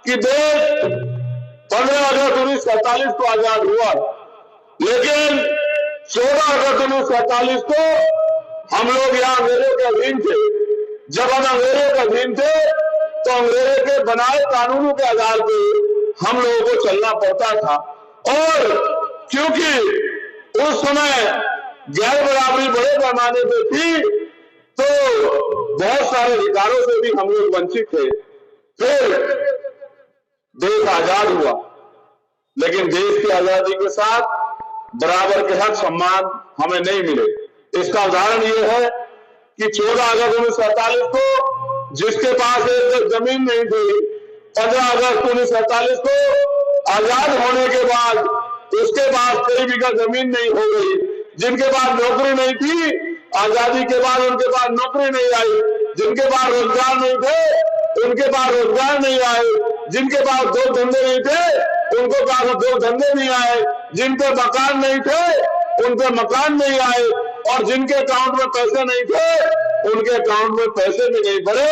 कि देश 15 अगस्त 1947 को आजाद हुआ, लेकिन 14 अगस्त 1947 को हम लोग यहाँ अंग्रेजों के अधीन थे। जब हम अंग्रेजों के अधीन थे तो अंग्रेजों के बनाए कानूनों के आधार पर हम लोगों को चलना पड़ता था, और क्योंकि उस समय गैर बराबरी बड़े पैमाने पे थी तो बहुत सारे अधिकारों से भी हम लोग वंचित थे। फिर देश आजाद हुआ, लेकिन देश की आजादी के साथ बराबर के हक सम्मान हमें नहीं मिले। इसका उदाहरण यह है कि 14 अगस्त 1947 को जिसके पास एक जमीन नहीं थी, 15 अगस्त 1947 को आजाद होने के बाद उसके पास कई बीघा जमीन नहीं हो गई। जिनके पास नौकरी नहीं थी, आजादी के बाद उनके पास नौकरी नहीं आई। जिनके पास रोजगार नहीं थे उनके पास रोजगार नहीं आए। जिनके पास दो धंधे नहीं थे उनको पास दो धंधे नहीं आए। जिनके मकान नहीं थे उनके मकान नहीं आए, और जिनके अकाउंट में पैसे नहीं थे उनके अकाउंट में पैसे भी नहीं बढ़े।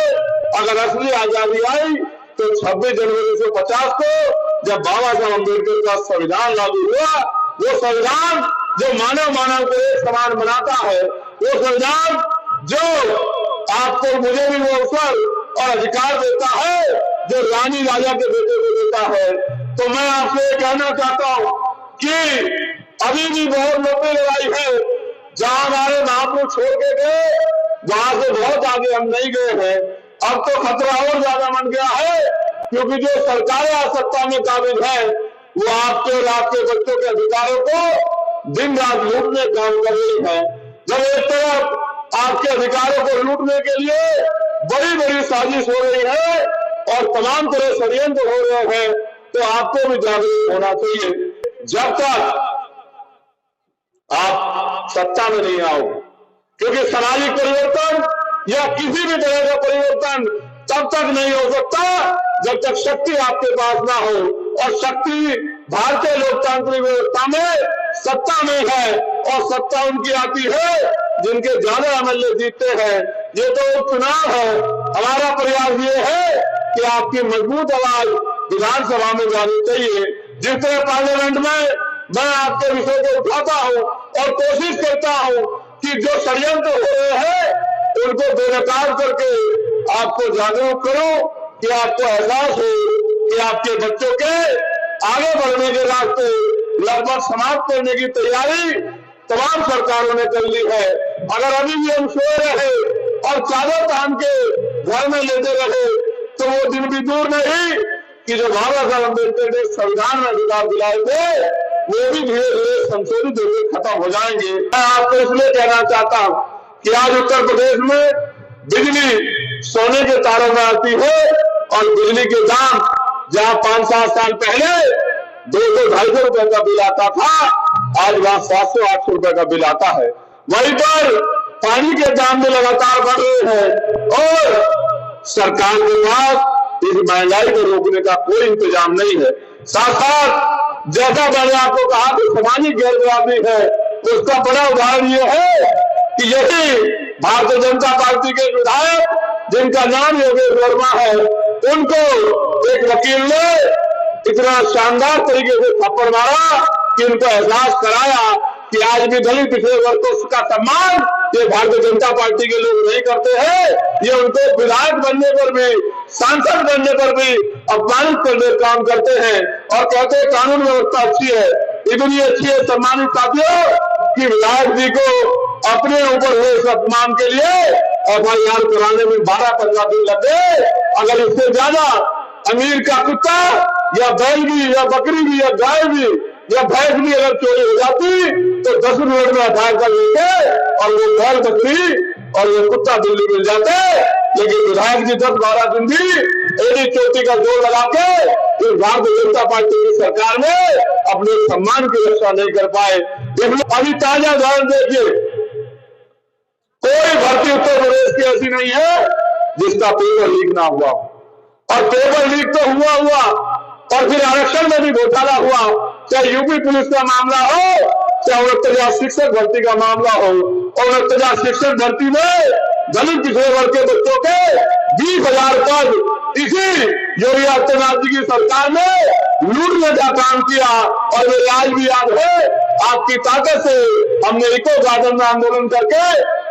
अगर असली आजादी आई तो 26 जनवरी 1950 को जब बाबा साहब अम्बेडकर का संविधान लागू हुआ, वो संविधान जो मानव को एक समान बनाता है, वो संविधान जो आपको मुझे भी वो अवसर और अधिकार देता है जो रानी राजा के बेटे को देता है। तो मैं आपसे कहना चाहता हूं कि अभी भी बहुत लंबी लड़ाई है। जहां हमारे महापुरुष छोड़ के गए वहां से बहुत आगे हम नहीं गए हैं। अब तो खतरा और ज्यादा बन गया है, क्योंकि जो सरकारें आज सत्ता में काबिज है वो आपके और आपके बच्चों के अधिकारों को दिन रात लूटने काम कर रही है। जब एक तरफ आपके अधिकारों को लूटने के लिए बड़ी बड़ी साजिश हो रही है और तमाम तरह षड्यंत्र हो रहे हैं, तो आपको भी जागरूक होना चाहिए। जब तक आप सत्ता में नहीं आओ, क्योंकि सामाजिक परिवर्तन या किसी भी तरह का परिवर्तन तब तक नहीं हो सकता जब तक शक्ति आपके पास ना हो, और शक्ति भारतीय लोकतांत्रिक व्यवस्था में सत्ता में है, और सत्ता उनकी आती है जिनके ज्यादा एमएलए जीतते हैं। ये तो उपचुनाव है। हमारा प्रयास ये है कि आपकी मजबूत आवाज विधानसभा में जानी चाहिए। जिस तरह पार्लियामेंट में मैं आपके विषय को उठाता हूं और कोशिश करता हूं कि जो षड्यंत्र हो रहे हैं उनको बेनकाब करके आपको जागरूक करूं, कि आपको एहसास हो कि आपके बच्चों के आगे बढ़ने के रास्ते लगभग समाप्त करने की तैयारी तमाम सरकारों ने कर ली है। अगर अभी भी हम सोए रहे और चादर तान के घर में लेते रहे तो वो दिन भी दूर नहीं कि जो बाबा साहब अम्बेडकर ने संविधान में अधिकार दिलाए थे वो भी धीरे धीरे संशोधित होकर खत्म हो जाएंगे। मैं आपको इसलिए कहना चाहता हूं कि आज उत्तर प्रदेश में बिजली सोने के तारों में आती है, और बिजली के दाम जहां 5-7 साल पहले 200-250 रुपए का बिल आता था, आज वहां 700-800 रुपए का बिल आता है। वहीं पर पानी के दाम भी लगातार बढ़ रहे हैं, और सरकार के पास इस महंगाई को रोकने का कोई इंतजाम नहीं है। साथ साथ जैसा मैंने आपको कहा कि सामाजिक गैर बराबरी है, उसका बड़ा उदाहरण यह है कि यही भारतीय जनता पार्टी के विधायक जिनका नाम योगेश वर्मा है, उनको एक वकील ने इतना शानदार तरीके से थप्पड़ मारा कि उनको एहसास कराया कि आज भी दलित पिछड़े वर्गों का सम्मान ये भारतीय जनता पार्टी के लोग नहीं करते हैं। ये उनको विधायक बनने पर भी, सांसद बनने पर भी अपमानित करने का काम करते हैं, और कहते हैं कानून व्यवस्था अच्छी है। इतनी अच्छी है सम्मानित साथियों कि विधायक जी को अपने ऊपर हुए इस अपमान के लिए FIR कराने में 12-15 दिन लग गए। अगर इससे ज्यादा अमीर का कुत्ता या बैल भी या बकरी भी या गाय भी या भैंस भी अगर चोरी हो जाती तो 10 मिनट में FIR कर लेते और वो बैल बकरी और वो कुत्ता दिल्ली मिल जाते। लेकिन विधायक जी 10-12 दिन भी एडी चोटी का जोर लगा के भारतीय जनता पार्टी की सरकार में अपने सम्मान की रक्षा नहीं कर पाए। अभी ताजा उदाहरण देखिए, कोई भर्ती उत्तर प्रदेश की ऐसी नहीं है जिसका पेपर लीक ना हुआ, और पेपर लीक तो हुआ और फिर आरक्षण में भी घोटाला हुआ, चाहे यूपी पुलिस का मामला हो, चाहे 69,000 शिक्षक भर्ती का मामला हो। 69,000 शिक्षक भर्ती में दलित पिछड़े वर्ग के बच्चों के 20,000 पद इसी योगी आदित्यनाथ जी की सरकार ने लूटने का काम किया। और मेरे आज भी याद है, आपकी ताकत से हमने इको गार्डन में आंदोलन करके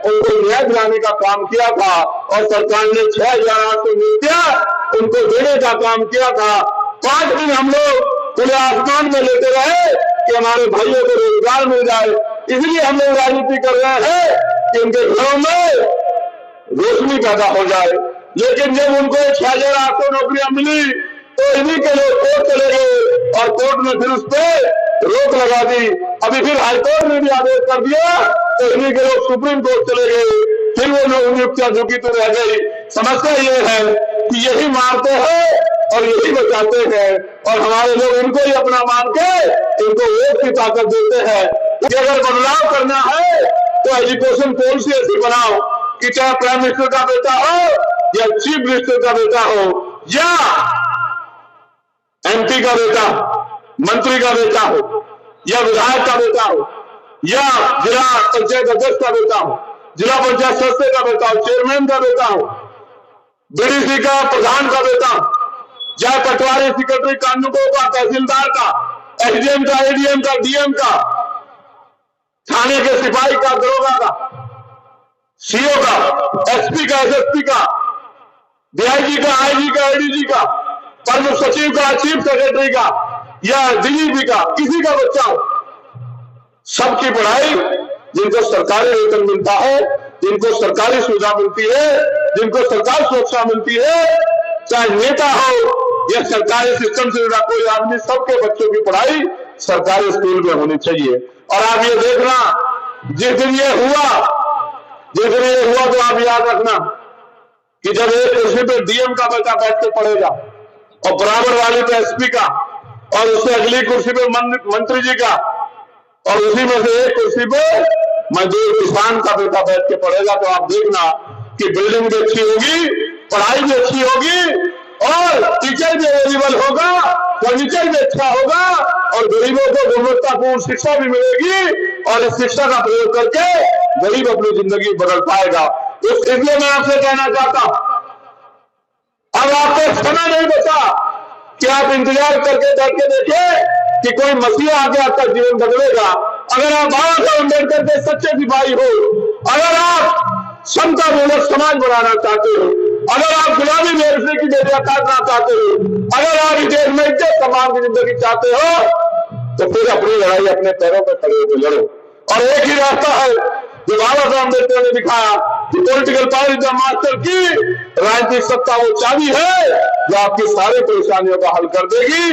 उनको न्याय दिलाने का काम किया था और सरकार ने 6,800 नियुक्तियां उनको देने का काम किया था। 5 दिन हम लोग खुले आसमान में लेते रहे कि हमारे भाइयों को रोजगार मिल जाए। इसलिए हम लोग राजनीति कर रहे हैं कि उनके घरों में रोशनी पैदा हो जाए। लेकिन जब उनको 6,800 नौकरियां मिली तो इन्हीं के लोग कोर्ट चले गए और कोर्ट ने फिर उस पर रोक लगा दी। अभी फिर हाईकोर्ट ने भी आदेश कर दिया तो इन्हीं के लोग सुप्रीम कोर्ट चले गए, फिर वो नियुक्तियां झुकी तो रह गई। समस्या ये है कि यही मारते हैं और यही बचाते हैं और हमारे लोग इनको ही अपना मान के इनको वोट की ताकत देते हैं। अगर बदलाव करना है तो एजुकेशन पॉलिसी ऐसी बनाओ कि चाहे प्राइम मिनिस्टर का बेटा हो या चीफ मिनिस्टर का बेटा हो या एमपी का बेटा, मंत्री का बेटा हो या विधायक का बेटा हो या जिला पंचायत अध्यक्ष का बेटा हो, जिला पंचायत सदस्य का बेटा हो, चेयरमैन का बेटा हो, बीडीसी का प्रधान का बेटा हो, चाहे पटवारी, सेक्रेटरी, कानूनगो का, तहसीलदार का, एसडीएम का, एडीएम का, डीएम का, थाने के सिपाही का, दरोगा का, सीओ का, एसपी का, एसएसपी का, डीआईजी का, आईजी का, एडीजी का, प्रमुख सचिव का, चीफ सेक्रेटरी का या डीजीपी का, किसी का बच्चा हो, सबकी पढ़ाई, जिनको सरकारी वेतन मिलता है, जिनको सरकारी सुविधा मिलती है, जिनको सरकारी सुरक्षा मिलती है, चाहे नेता हो या सरकारी सिस्टम से जुड़ा कोई आदमी, सबके बच्चों की पढ़ाई सरकारी स्कूल में होनी चाहिए। और आप ये देखना, जिस दिन ये हुआ तो आप याद रखना कि जब एक कुर्सी पे डीएम का बच्चा बैठ के पढ़ेगा और बराबर वाली पे एसपी का और उससे अगली कुर्सी पे मंत्री जी का और उसी में से एक कुर्सी पे मजदूर किसान का बेटा बैठ के पढ़ेगा, तो आप देखना कि बिल्डिंग भी अच्छी होगी, पढ़ाई भी अच्छी होगी और टीचर भी अवेलेबल होगा, फर्नीचर भी अच्छा होगा और गरीबों को गुणवत्तापूर्ण शिक्षा भी मिलेगी और इस शिक्षा का प्रयोग करके गरीब अपनी जिंदगी बदल पाएगा। इसलिए मैं आपसे कहना चाहता हूं, अब आपको समय नहीं बचा कि आप इंतजार करके बैठ के देखिए कि कोई मसीहा आके आपका जीवन बदलेगा। अगर आप बाबा साहब अम्बेडकर के सच्चे सिपाही हो, अगर आप समता मूलक समाज बनाना चाहते हो, अगर आप गुलामी में की बेटियां काटना चाहते हो, अगर आप इस देश में इज्जत सम्मान की जिंदगी चाहते हो तो फिर अपनी लड़ाई अपने पैरों पर खड़े होकर लड़ो। और एक ही रास्ता है जो बाबा साहब अम्बेडकर ने दिखाया कि political power is the master की, राजनीतिक सत्ता वो चाबी है जो आपकी सारी परेशानियों का हल कर देगी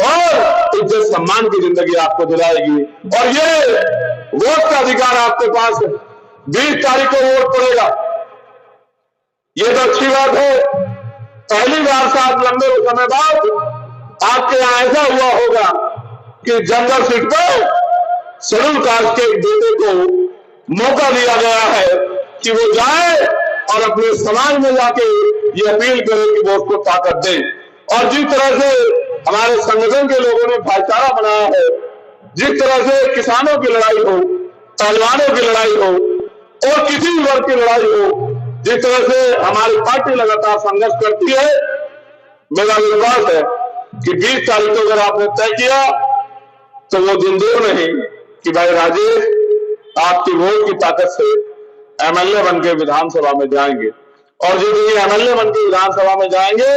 और इज्जत सम्मान की जिंदगी आपको दिलाएगी। और ये वोट का अधिकार आपके पास है, 20 तारीख को वोट पड़ेगा। ये तो अच्छी बात है, पहली बार साथ लंबे समय बाद आपके यहां ऐसा हुआ होगा कि जनरल सीट पर शेड्यूल कास्ट के एक बेटे को मौका दिया गया है कि वो जाए और अपने समाज में जाके ये अपील करे कि वो उसको ताकत दे। और जिस तरह से हमारे संगठन के लोगों ने भाईचारा बनाया है, जिस तरह से किसानों की लड़ाई हो, पहलवानों की लड़ाई हो और किसी भी वर्ग की लड़ाई हो, जिस तरह से हमारी पार्टी लगातार संघर्ष करती है, मेरा विश्वास है कि 20 तारीख को अगर आपने तय किया तो वो दिन दूर नहीं कि भाई राजेश आपकी वोट की ताकत से एमएलए बन के विधानसभा में जाएंगे। और जिस दिन एमएलए बन के विधानसभा में जाएंगे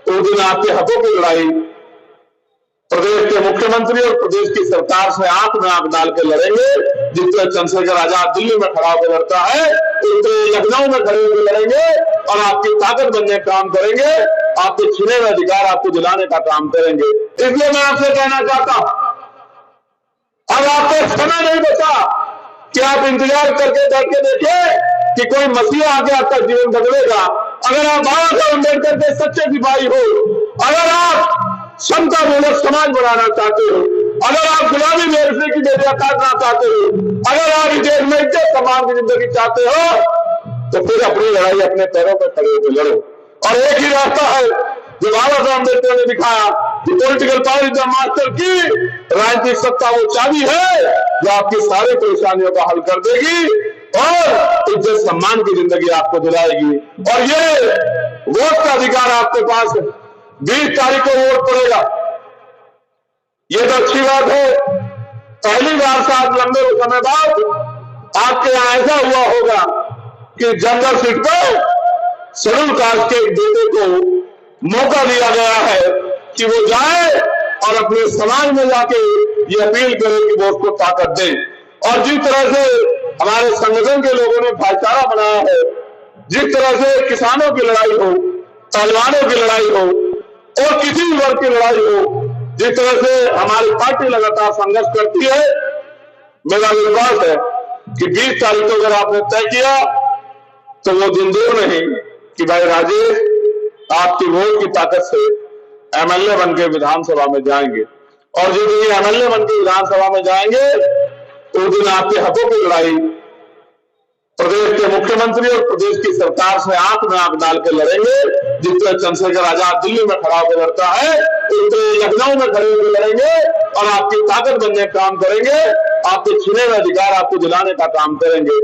उस दिन आपके हकों की लड़ाई प्रदेश के मुख्यमंत्री और प्रदेश की सरकार से आंख में आंख डाल के लड़ेंगे। जिस तरह चंद्रशेखर आजाद दिल्ली में खड़ा होकर लड़ता है, उस तरह लखनऊ में खड़े होकर लड़ेंगे और आपकी ताकत बनने का काम करेंगे, आपके छीने हुए अधिकार आपको दिलाने का काम करेंगे। इसलिए मैं आपसे कहना चाहता हूं, अब आपको समय नहीं बचा कि आप इंतजार करके बैठ के देखिए कि कोई मसीहा आके आपका जीवन बदलेगा। अगर आप बाबा साहब अम्बेडकर के सच्चे सिपाही हो, अगर आप समता मूलक समाज बनाना चाहते हो, अगर आप गुलामी में की बेटियां काटना चाहते हो, अगर आप इस देश में इज्जत सम्मान की जिंदगी चाहते हो तो फिर अपनी लड़ाई अपने पैरों पर खड़े होकर लड़ो। और एक ही रास्ता है जो बाबा साहब अम्बेडकर ने दिखाया कि political power is the master की, राजनीतिक सत्ता वो चाबी है जो आपकी सारी परेशानियों का हल कर देगी और इज्जत सम्मान की जिंदगी आपको दिलाएगी। और ये वोट का अधिकार आपके पास है, 20 तारीख को वोट पड़ेगा। ये तो अच्छी बात है, पहली बार साथ लंबे समय बाद आपके यहां ऐसा हुआ होगा कि जनरल सीट पर शेड्यूल कास्ट के बेटे को मौका दिया गया है कि वो जाए और अपने समाज में जाके ये अपील करे कि वो उसको ताकत दे। और जिस तरह से हमारे संगठन के लोगों ने भाईचारा बनाया है, जिस तरह से किसानों की लड़ाई हो, पहलवानों की लड़ाई हो और किसी भी वर्ग की लड़ाई हो, जिस तरह से हमारी पार्टी लगातार संघर्ष करती है, मेरा विश्वास है कि 20 तारीख को अगर आपने तय किया तो वो दिन दूर नहीं कि भाई राजेश आपकी वोट की ताकत से एमएलए बन के विधानसभा में जाएंगे। और जिस दिन एमएलए बन के विधानसभा में जाएंगे तो उस दिन आपके हकों की लड़ाई प्रदेश के मुख्यमंत्री और प्रदेश की सरकार से आंख में आंख डाल के लड़ेंगे। जिस तरह चंद्रशेखर आजाद दिल्ली में खड़ा होकर लड़ता है, उस तरह लखनऊ में खड़े होकर लड़ेंगे और आपकी ताकत बनने का काम करेंगे, आपके छीने हुए अधिकार आपको दिलाने का काम करेंगे।